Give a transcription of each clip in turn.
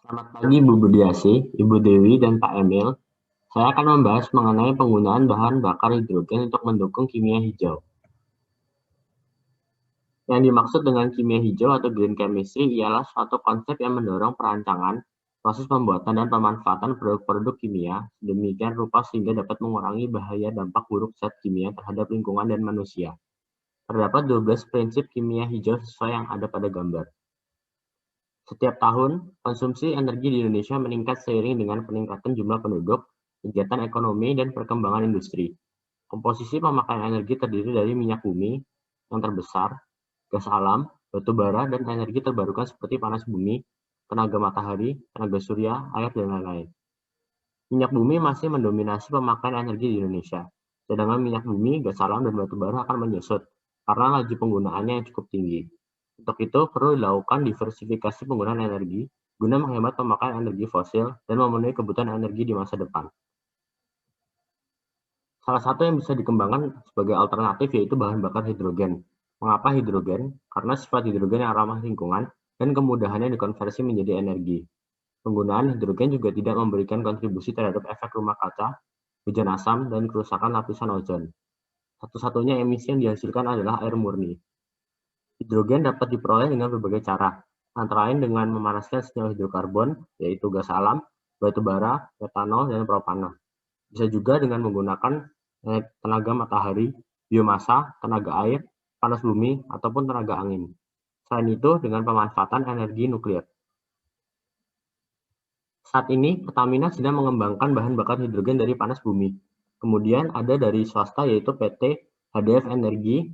Selamat pagi Bu Budiasi, Ibu Dewi, dan Pak Emil. Saya akan membahas mengenai penggunaan bahan bakar hidrogen untuk mendukung kimia hijau. Yang dimaksud dengan kimia hijau atau green chemistry ialah suatu konsep yang mendorong perancangan, proses pembuatan dan pemanfaatan produk-produk kimia sedemikian rupa sehingga dapat mengurangi bahaya dampak buruk zat kimia terhadap lingkungan dan manusia. Terdapat 12 prinsip kimia hijau sesuai yang ada pada gambar. Setiap tahun, konsumsi energi di Indonesia meningkat seiring dengan peningkatan jumlah penduduk, kegiatan ekonomi, dan perkembangan industri. Komposisi pemakaian energi terdiri dari minyak bumi yang terbesar, gas alam, batu bara, dan energi terbarukan seperti panas bumi, tenaga matahari, tenaga surya, air, dan lain-lain. Minyak bumi masih mendominasi pemakaian energi di Indonesia, sedangkan minyak bumi, gas alam, dan batu bara akan menyusut karena laju penggunaannya yang cukup tinggi. Untuk itu, perlu dilakukan diversifikasi penggunaan energi guna menghemat pemakaian energi fosil dan memenuhi kebutuhan energi di masa depan. Salah satu yang bisa dikembangkan sebagai alternatif yaitu bahan bakar hidrogen. Mengapa hidrogen? Karena sifat hidrogen yang ramah lingkungan dan kemudahannya dikonversi menjadi energi. Penggunaan hidrogen juga tidak memberikan kontribusi terhadap efek rumah kaca, hujan asam, dan kerusakan lapisan ozon. Satu-satunya emisi yang dihasilkan adalah air murni. Hidrogen dapat diperoleh dengan berbagai cara, antara lain dengan memanaskan senyawa hidrokarbon, yaitu gas alam, batu bara, metanol, dan propana. Bisa juga dengan menggunakan tenaga matahari, biomasa, tenaga air, panas bumi, ataupun tenaga angin. Selain itu, dengan pemanfaatan energi nuklir. Saat ini, Pertamina sedang mengembangkan bahan bakar hidrogen dari panas bumi. Kemudian ada dari swasta yaitu PT HDF Energi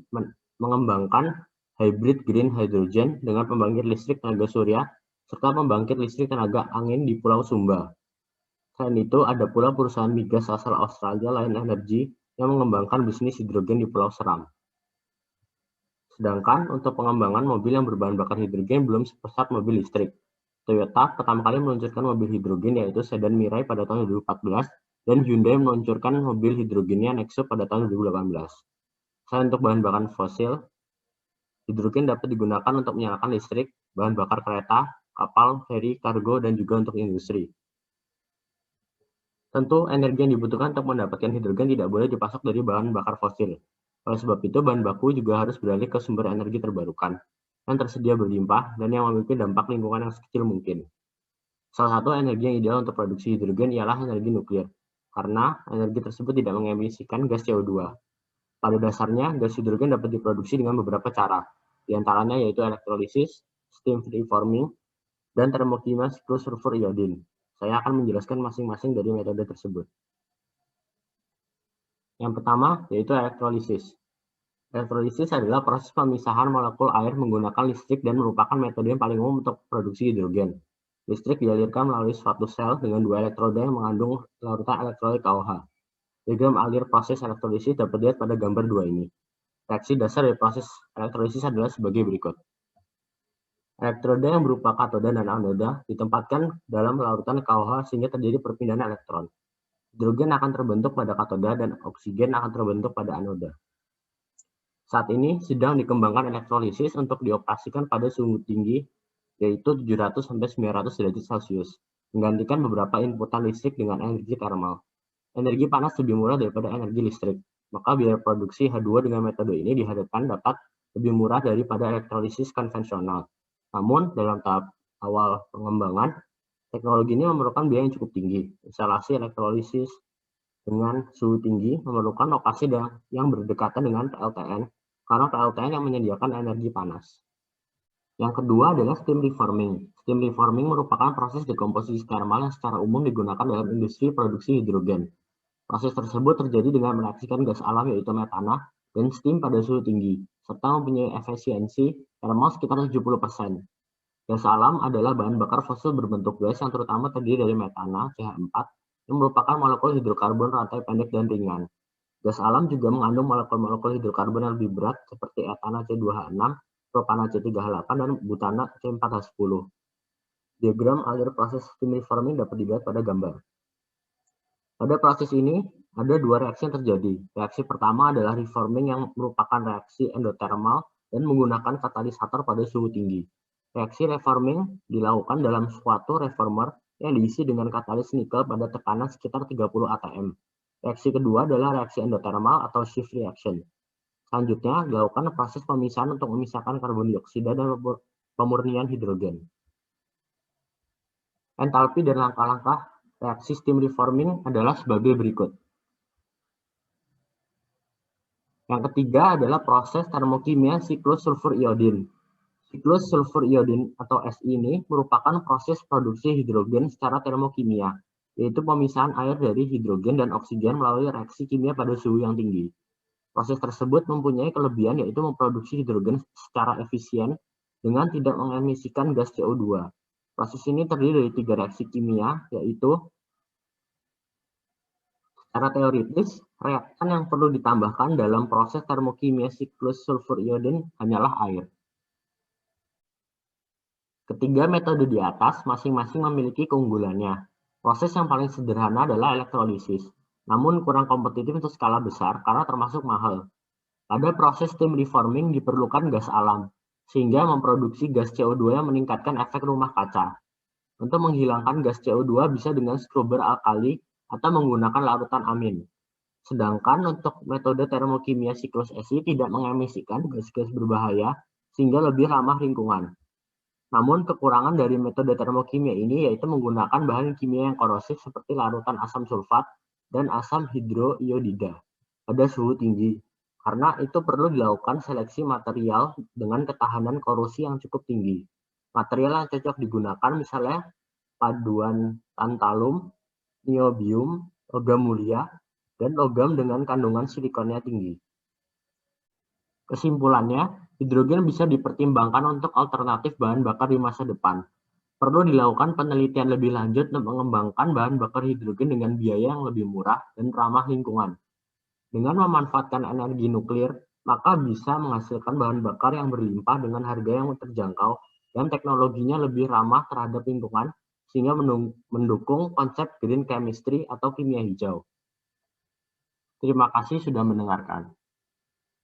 mengembangkan hybrid green hydrogen dengan pembangkit listrik tenaga surya serta pembangkit listrik tenaga angin di Pulau Sumba. Selain itu, ada pula perusahaan migas asal Australia Lion Energy yang mengembangkan bisnis hidrogen di Pulau Seram. Sedangkan untuk pengembangan mobil yang berbahan bakar hidrogen belum sepesat mobil listrik. Toyota pertama kali meluncurkan mobil hidrogen yaitu sedan Mirai pada tahun 2014 dan Hyundai meluncurkan mobil hidrogennya Nexo pada tahun 2018. Selain untuk bahan bakar fosil, hidrogen dapat digunakan untuk menyalakan listrik, bahan bakar kereta, kapal, feri, kargo, dan juga untuk industri. Tentu, energi yang dibutuhkan untuk mendapatkan hidrogen tidak boleh dipasok dari bahan bakar fosil. Oleh sebab itu, bahan baku juga harus beralih ke sumber energi terbarukan, yang tersedia berlimpah, dan yang memiliki dampak lingkungan yang sekecil mungkin. Salah satu energi yang ideal untuk produksi hidrogen ialah energi nuklir, karena energi tersebut tidak mengemisikan gas CO2. Pada dasarnya, gas hidrogen dapat diproduksi dengan beberapa cara, di antaranya yaitu elektrolisis, steam reforming, dan termokimia siklus sulfur iodin. Saya akan menjelaskan masing-masing dari metode tersebut. Yang pertama yaitu elektrolisis. Elektrolisis adalah proses pemisahan molekul air menggunakan listrik dan merupakan metode yang paling umum untuk produksi hidrogen. Listrik dialirkan melalui suatu sel dengan dua elektroda yang mengandung larutan elektrolit KOH. Diagram alir proses elektrolisis dapat dilihat pada gambar 2 ini. Reaksi dasar dari proses elektrolisis adalah sebagai berikut. Elektroda yang berupa katoda dan anoda ditempatkan dalam larutan KOH sehingga terjadi perpindahan elektron. Hidrogen akan terbentuk pada katoda dan oksigen akan terbentuk pada anoda. Saat ini sedang dikembangkan elektrolisis untuk dioperasikan pada suhu tinggi yaitu 700-900 derajat Celcius, menggantikan beberapa inputan listrik dengan energi termal. Energi panas lebih murah daripada energi listrik, maka biaya produksi H2 dengan metode ini diharapkan dapat lebih murah daripada elektrolisis konvensional. Namun, dalam tahap awal pengembangan, teknologi ini memerlukan biaya yang cukup tinggi. Instalasi elektrolisis dengan suhu tinggi memerlukan lokasi yang berdekatan dengan PLTN, karena PLTN yang menyediakan energi panas. Yang kedua adalah steam reforming. Steam reforming merupakan proses dekomposisi termal yang secara umum digunakan dalam industri produksi hidrogen. Proses tersebut terjadi dengan mereaksikan gas alam yaitu metana dan steam pada suhu tinggi, serta mempunyai efisiensi termal sekitar 70%. Gas alam adalah bahan bakar fosil berbentuk gas yang terutama terdiri dari metana, CH4, yang merupakan molekul hidrokarbon rantai pendek dan ringan. Gas alam juga mengandung molekul-molekul hidrokarbon yang lebih berat seperti etana C2H6, propana C3H8, dan butana C4H10. Diagram alir proses steam reforming dapat dilihat pada gambar. Pada proses ini, ada dua reaksi yang terjadi. Reaksi pertama adalah reforming yang merupakan reaksi endotermal dan menggunakan katalisator pada suhu tinggi. Reaksi reforming dilakukan dalam suatu reformer yang diisi dengan katalis nikel pada tekanan sekitar 30 atm. Reaksi kedua adalah reaksi endothermal atau shift reaction. Selanjutnya, dilakukan proses pemisahan untuk memisahkan karbon dioksida dan pemurnian hidrogen. Entalpi dan langkah-langkah reaksi steam reforming adalah sebagai berikut. Yang ketiga adalah proses termokimia siklus sulfur iodin. Siklus sulfur iodin atau SI ini merupakan proses produksi hidrogen secara termokimia, yaitu pemisahan air dari hidrogen dan oksigen melalui reaksi kimia pada suhu yang tinggi. Proses tersebut mempunyai kelebihan yaitu memproduksi hidrogen secara efisien dengan tidak mengemisikan gas CO2. Proses ini terdiri dari 3 reaksi kimia, yaitu secara teoritis, reaktan yang perlu ditambahkan dalam proses termokimia siklus sulfur iodin hanyalah air. Ketiga metode di atas masing-masing memiliki keunggulannya. Proses yang paling sederhana adalah elektrolisis, namun kurang kompetitif untuk skala besar karena termasuk mahal. Pada proses steam reforming diperlukan gas alam, sehingga memproduksi gas CO2 yang meningkatkan efek rumah kaca. Untuk menghilangkan gas CO2 bisa dengan scrubber alkali atau menggunakan larutan amin. Sedangkan untuk metode termokimia siklus SI tidak mengemisikan gas-gas berbahaya sehingga lebih ramah lingkungan. Namun kekurangan dari metode termokimia ini yaitu menggunakan bahan kimia yang korosif seperti larutan asam sulfat dan asam hidroiodida pada suhu tinggi. Karena itu perlu dilakukan seleksi material dengan ketahanan korosi yang cukup tinggi. Material yang cocok digunakan misalnya paduan tantalum, niobium, logam mulia, dan logam dengan kandungan silikonnya tinggi. Kesimpulannya, hidrogen bisa dipertimbangkan untuk alternatif bahan bakar di masa depan. Perlu dilakukan penelitian lebih lanjut untuk mengembangkan bahan bakar hidrogen dengan biaya yang lebih murah dan ramah lingkungan. Dengan memanfaatkan energi nuklir, maka bisa menghasilkan bahan bakar yang berlimpah dengan harga yang terjangkau dan teknologinya lebih ramah terhadap lingkungan, sehingga mendukung konsep green chemistry atau kimia hijau. Terima kasih sudah mendengarkan.